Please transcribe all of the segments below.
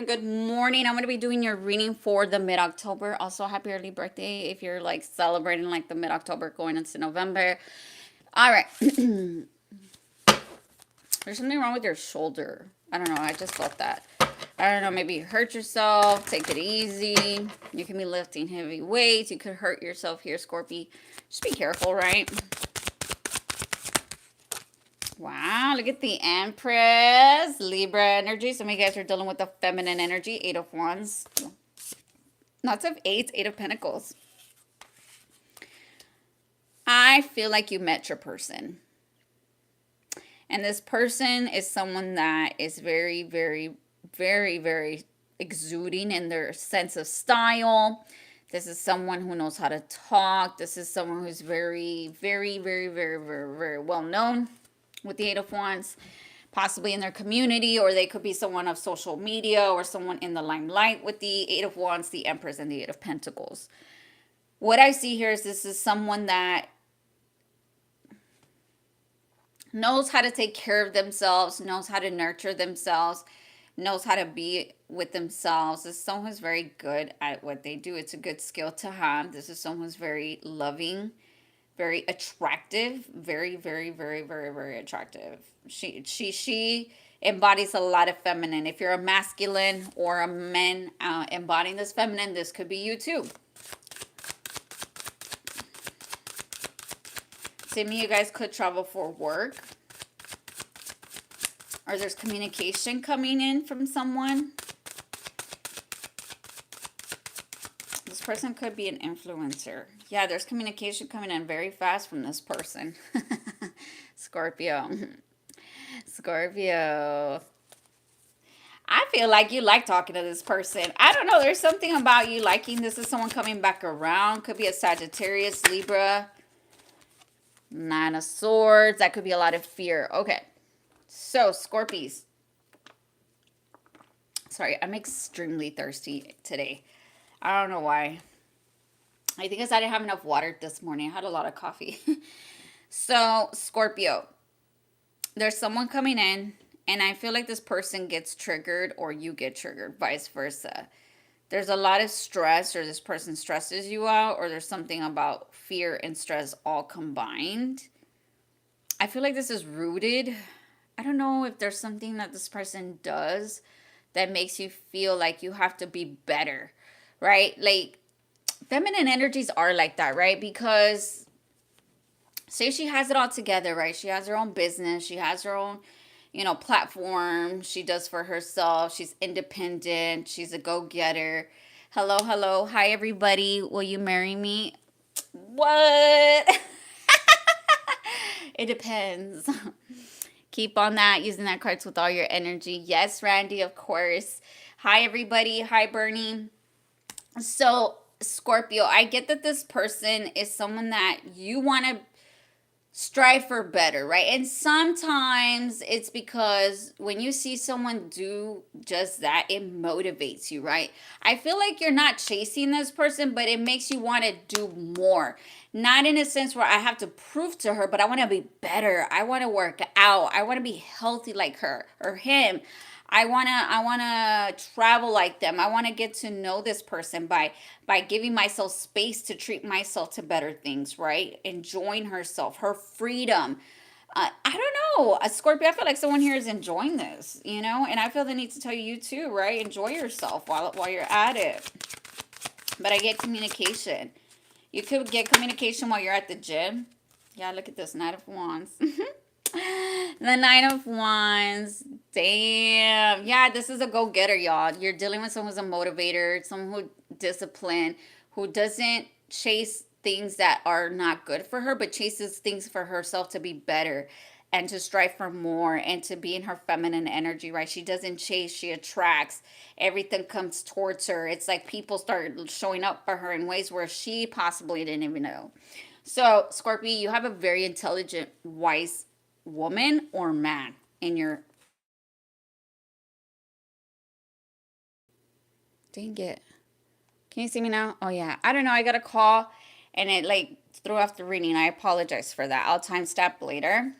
Good morning. I'm going to be doing your reading for the mid-October. Also, happy early birthday if you're like celebrating like the mid-October going into November. All right. There's something wrong with your shoulder. I don't know. I just felt that. I don't know. Maybe you hurt yourself. Take it easy. You can be lifting heavy weights. You could hurt yourself here, Scorpio. Just be careful, right? Wow, look at the Empress, Libra energy. Some of you guys are dealing with the feminine energy, Eight of Wands. Lots of eights, Eight of Pentacles. I feel like you met your person. And this person is someone that is very, very, very, very exuding in their sense of style. This is someone who knows how to talk. This is someone who's very, very, very, very, very, very well known with the Eight of Wands, possibly in their community, or they could be someone of social media or someone in the limelight with the Eight of Wands, the Empress, and the Eight of Pentacles. What I see here is this is someone that knows how to take care of themselves, knows how to nurture themselves, knows how to be with themselves. This is someone who's very good at what they do. It's a good skill to have. This is someone who's very loving, very attractive, very, very, very, very, very attractive. She embodies a lot of feminine. If you're a masculine or a man embodying this feminine, this could be you too. Some of you guys could travel for work, or there's communication coming in from someone. This person could be an influencer. Yeah, there's communication coming in very fast from this person. Scorpio. Scorpio. I feel like you like talking to this person. I don't know. There's something about you liking this. Is someone coming back around. Could be a Sagittarius, Libra. Nine of Swords. That could be a lot of fear. Okay. So, Scorpies. Sorry, I'm extremely thirsty today. I don't know why. I think it's I didn't have enough water this morning. I had a lot of coffee. So, Scorpio. There's someone coming in, and I feel like this person gets triggered or you get triggered, vice versa. There's a lot of stress, or this person stresses you out, or there's something about fear and stress all combined. I feel like this is rooted. I don't know if there's something that this person does that makes you feel like you have to be better, right? Like, feminine energies are like that, right? Because say she has it all together, right? She has her own business. She has her own, platform. She does for herself. She's independent. She's a go-getter. Hello, hello. Hi, everybody. Will you marry me? What? It depends. Keep on that, using that cards with all your energy. Yes, Randy, of course. Hi, everybody. Hi, Bernie. So, Scorpio, I get that this person is someone that you want to strive for better, right? And sometimes it's because when you see someone do just that, it motivates you, right? I feel like you're not chasing this person, but it makes you want to do more. Not in a sense where I have to prove to her, but I want to be better. I want to work out. I want to be healthy like her or him. I wanna travel like them. I wanna get to know this person by giving myself space to treat myself to better things, right? Enjoying herself, her freedom. I don't know, a Scorpio. I feel like someone here is enjoying this, and I feel the need to tell you too, right? Enjoy yourself while you're at it. But I get communication. You could get communication while you're at the gym. Yeah, look at this, Knight of Wands. The Nine of Wands. Damn. Yeah, this is a go-getter, y'all. You're dealing with someone who's a motivator, someone who disciplined, who doesn't chase things that are not good for her, but chases things for herself to be better and to strive for more and to be in her feminine energy, right? She doesn't chase, she attracts. Everything comes towards her. It's like people start showing up for her in ways where she possibly didn't even know. So, Scorpio, you have a very intelligent, wise woman or man in your. Dang it. Can you see me now? Oh, yeah. I don't know. I got a call and it like threw off the reading. I apologize for that. I'll timestamp later.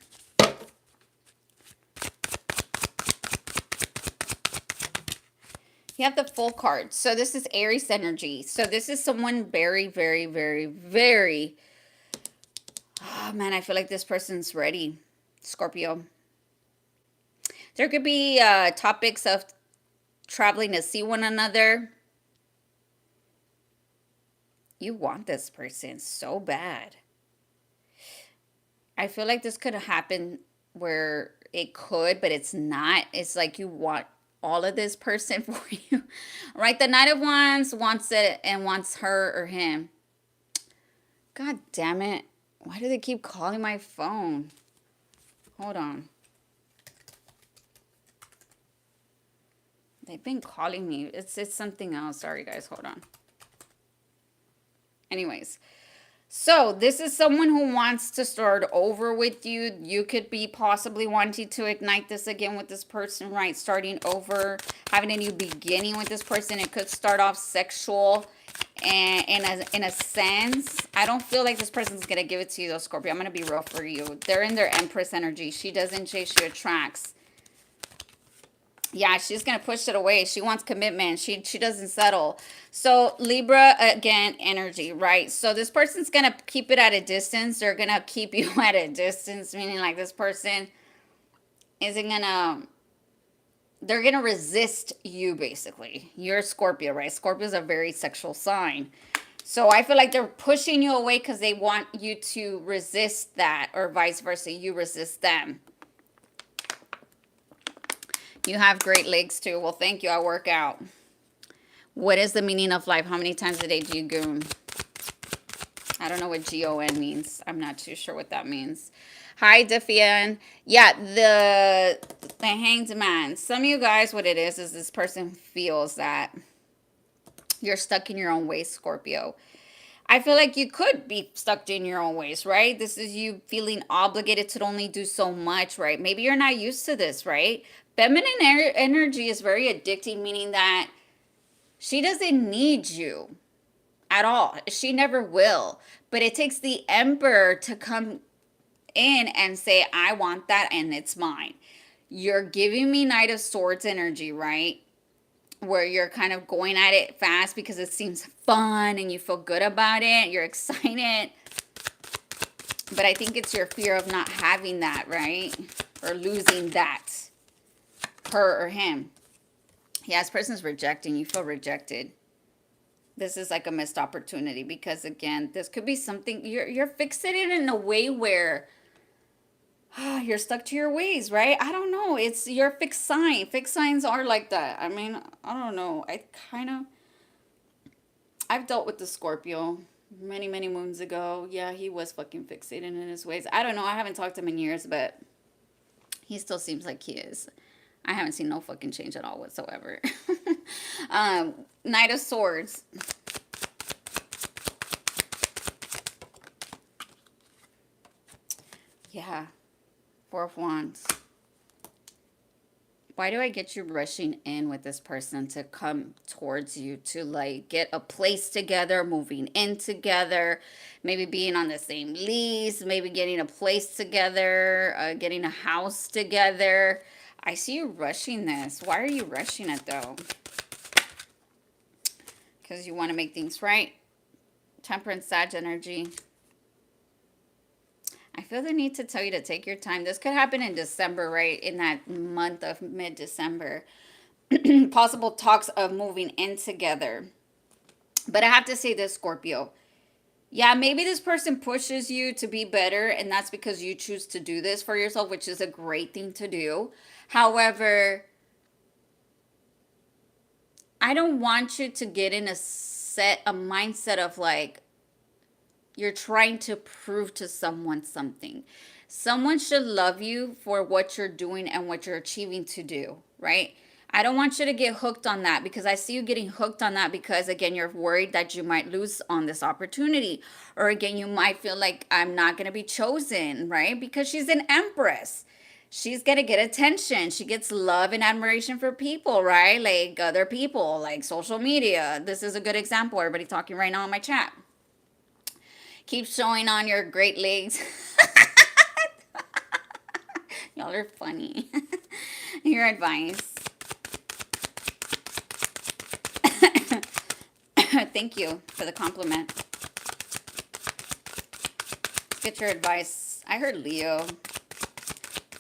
You have the full card. So this is Aries energy. So this is someone very, very, very, very. Oh man, I feel like this person's ready. Scorpio. There could be topics of traveling to see one another. You want this person so bad. I feel like this could happen where it could, but it's not. It's like you want all of this person for you. Right? The Knight of Wands wants it and wants her or him. God damn it. Why do they keep calling my phone? Hold on. They've been calling me. It's something else. Sorry, guys. Hold on. Anyways, so this is someone who wants to start over with you. You could be possibly wanting to ignite this again with this person, right? Starting over, having a new beginning with this person. It could start off sexual. And in a sense, I don't feel like this person's going to give it to you, though, Scorpio. I'm going to be real for you. They're in their Empress energy. She doesn't chase, she attracts. Yeah, she's going to push it away. She wants commitment. She doesn't settle. So Libra, again, energy, right? So this person's going to keep it at a distance. They're going to keep you at a distance, meaning like this person isn't going to, they're going to resist you, basically. You're Scorpio, right? Scorpio's a very sexual sign. So I feel like they're pushing you away because they want you to resist that, or vice versa. You resist them. You have great legs too. Well, thank you. I work out. What is the meaning of life? How many times a day do you goon? I don't know what GON means. I'm not too sure what that means. Hi, Defian. Yeah, the Hanged Man. Some of you guys, what it is this person feels that you're stuck in your own ways, Scorpio. I feel like you could be stuck in your own ways, right? This is you feeling obligated to only do so much, right? Maybe you're not used to this, right? Feminine energy is very addicting, meaning that she doesn't need you at all. She never will. But it takes the Emperor to come in and say, I want that and it's mine. You're giving me Knight of Swords energy, right? Where you're kind of going at it fast because it seems fun and you feel good about it. You're excited. But I think it's your fear of not having that, right? Or losing that. Her or him. Yeah, this person's rejecting. You feel rejected. This is like a missed opportunity because, again, this could be something. You're fixated in a way where you're stuck to your ways, right? I don't know. It's your fixed sign. Fixed signs are like that. I mean, I don't know. I've dealt with the Scorpio many, many moons ago. Yeah, he was fucking fixated in his ways. I don't know. I haven't talked to him in years, but he still seems like he is. I haven't seen no fucking change at all whatsoever. Knight of Swords. Yeah. Four of Wands. Why do I get you rushing in with this person to come towards you to like get a place together, moving in together, maybe being on the same lease, maybe getting a place together, getting a house together? I see you rushing this. Why are you rushing it though? Because you want to make things right. Temperance, Sag energy. I feel the need to tell you to take your time. This could happen in December, right? In that month of mid-December. Possible talks of moving in together. But I have to say this, Scorpio. Yeah, maybe this person pushes you to be better, and that's because you choose to do this for yourself, which is a great thing to do. However, I don't want you to get in a mindset of like, you're trying to prove to someone something. Someone should love you for what you're doing and what you're achieving to do, right? I don't want you to get hooked on that because I see you getting hooked on that because, again, you're worried that you might lose on this opportunity. Or, again, you might feel like I'm not going to be chosen, right? Because she's an empress. She's going to get attention. She gets love and admiration for people, right? Like other people, like social media. This is a good example. Everybody talking right now in my chat. Keep showing on your great legs. Y'all are funny. Your advice. Thank you for the compliment. Get your advice. I heard Leo.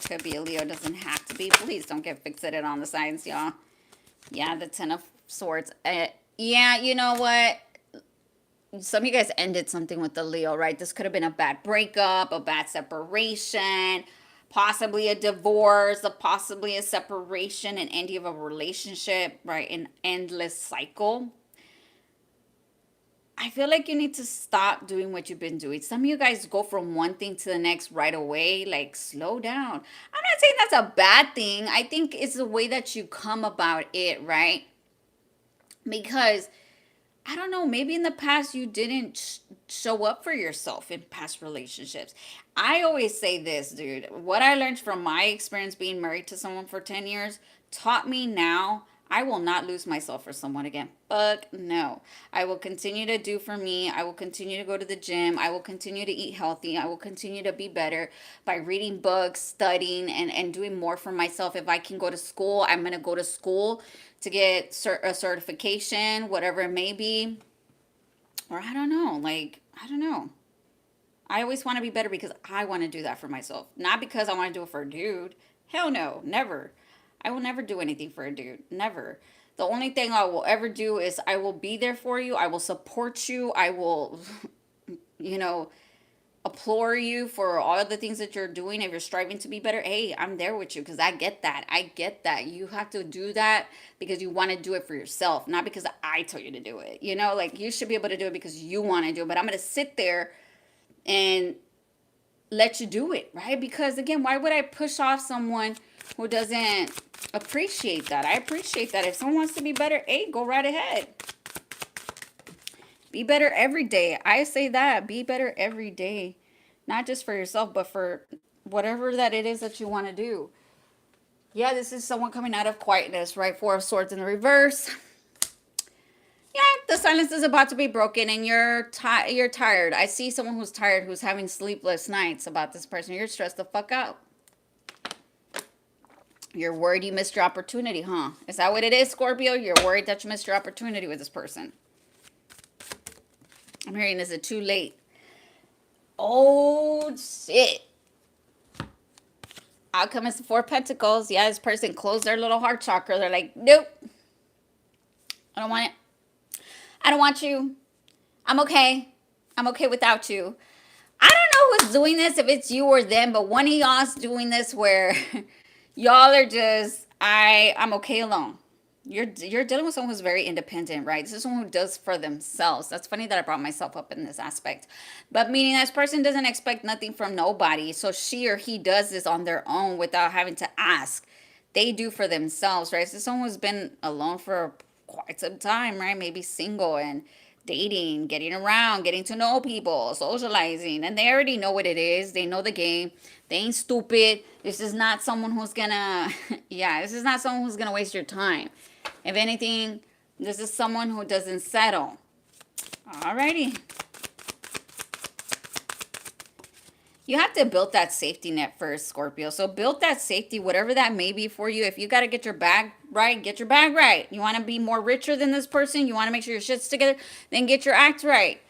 Could be a Leo, doesn't have to be. Please don't get fixated on the signs, y'all. Yeah, the Ten of Swords. Yeah, you know what? Some of you guys ended something with the Leo, right? This could have been a bad breakup, a bad separation, possibly a divorce, possibly a separation, an ending of a relationship, right? An endless cycle. I feel like you need to stop doing what you've been doing. Some of you guys go from one thing to the next right away. Like, slow down. I'm not saying that's a bad thing. I think it's the way that you come about it, right? Because, I don't know, maybe in the past you didn't show up for yourself in past relationships. I always say this, dude. What I learned from my experience being married to someone for 10 years taught me now I will not lose myself for someone again. Fuck no. I will continue to do for me. I will continue to go to the gym. I will continue to eat healthy. I will continue to be better by reading books, studying, and doing more for myself. If I can go to school, I'm going to go to school to get a certification, whatever it may be. Or I don't know. Like, I don't know. I always want to be better because I want to do that for myself. Not because I want to do it for a dude. Hell no. Never. I will never do anything for a dude. Never. The only thing I will ever do is I will be there for you. I will support you. I will, you know, applaud you for all the things that you're doing. If you're striving to be better, hey, I'm there with you because I get that. I get that. You have to do that because you want to do it for yourself, not because I tell you to do it. You know, like you should be able to do it because you want to do it. But I'm going to sit there and let you do it, right? Because again, why would I push off someone who doesn't appreciate that? I appreciate that. If someone wants to be better, hey, go right ahead. Be better every day. I say that. Be better every day. Not just for yourself, but for whatever that it is that you want to do. Yeah, this is someone coming out of quietness, right? Four of Swords in the reverse. Yeah, the silence is about to be broken and you're tired. I see someone who's tired, who's having sleepless nights about this person. You're stressed the fuck out. You're worried you missed your opportunity, huh? Is that what it is, Scorpio? You're worried that you missed your opportunity with this person. I'm hearing, is it too late? Oh, shit. Outcome is the Four of Pentacles. Yeah, this person closed their little heart chakra. They're like, nope. I don't want it. I don't want you. I'm okay. I'm okay without you. I don't know who's doing this, if it's you or them, but one of y'all's doing this where y'all are just, I'm okay alone. You're dealing with someone who's very independent, right? This is someone who does for themselves. That's funny that I brought myself up in this aspect. But meaning this person doesn't expect nothing from nobody. So she or he does this on their own without having to ask. They do for themselves, right? So someone who's been alone for quite some time, right? Maybe single and dating, getting around, getting to know people, socializing, and they already know what it is. They know the game. They ain't stupid. This is not someone who's gonna, yeah, this is not someone who's gonna waste your time. If anything, this is someone who doesn't settle. Alrighty. You have to build that safety net first, Scorpio. So build that safety, whatever that may be for you. If you got to get your bag right, get your bag right. You want to be more richer than this person, you want to make sure your shit's together, then get your act right.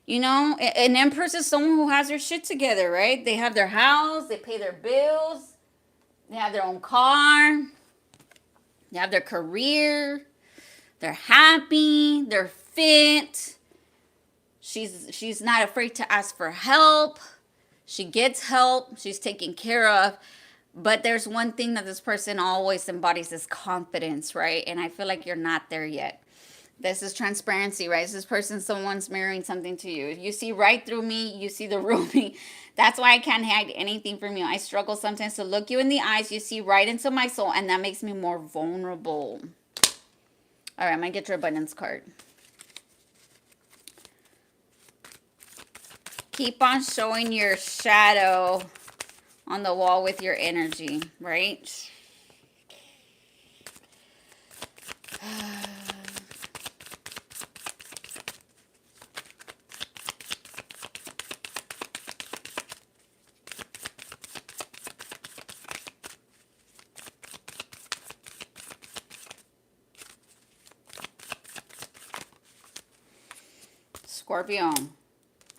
You know, an Empress is someone who has their shit together, right? They have their house, they pay their bills, they have their own car, they have their career, they're happy, they're fit. She's not afraid to ask for help. She gets help. She's taken care of. But there's one thing that this person always embodies is confidence, right? And I feel like you're not there yet. This is transparency, right? This person, someone's mirroring something to you. You see right through me. You see the real me. That's why I can't hide anything from you. I struggle sometimes to look you in the eyes. You see right into my soul. And that makes me more vulnerable. All right, I'm going to get your abundance card. Keep on showing your shadow on the wall with your energy, right? Scorpio,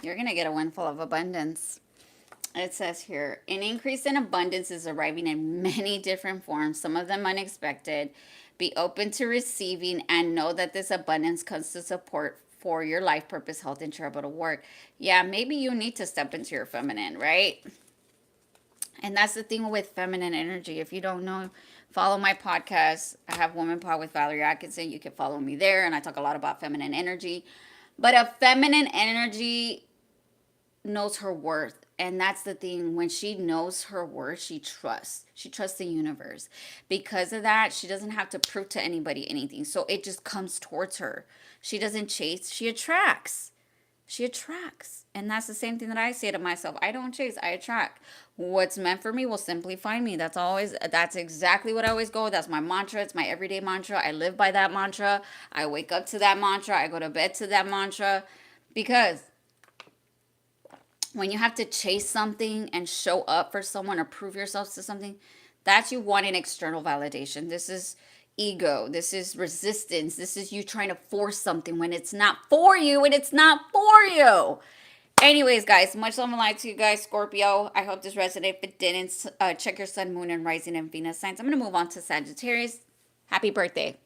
you're going to get a windfall of abundance. It says here, an increase in abundance is arriving in many different forms, some of them unexpected. Be open to receiving and know that this abundance comes to support for your life purpose, health, and travel to work. Yeah, maybe you need to step into your feminine, right? And that's the thing with feminine energy. If you don't know, follow my podcast. I have Woman Pod with Valerie Atkinson. You can follow me there, and I talk a lot about feminine energy. But a feminine energy knows her worth. And that's the thing. When she knows her worth, she trusts. She trusts the universe. Because of that, she doesn't have to prove to anybody anything. So it just comes towards her. She doesn't chase, she attracts. She attracts. And that's the same thing that I say to myself. I don't chase, I attract. What's meant for me will simply find me. That's exactly what I always go. That's my mantra. It's my everyday mantra. I live by that mantra. I wake up to that mantra. I go to bed to that mantra. Because when you have to chase something and show up for someone or prove yourself to something, that's you wanting external validation. This is ego. This is resistance. This is you trying to force something when it's not for you and it's not for you. Anyways, guys, much love and light to you guys, Scorpio. I hope this resonated. If it didn't, check your sun, moon, and rising and Venus signs. I'm going to move on to Sagittarius. Happy birthday.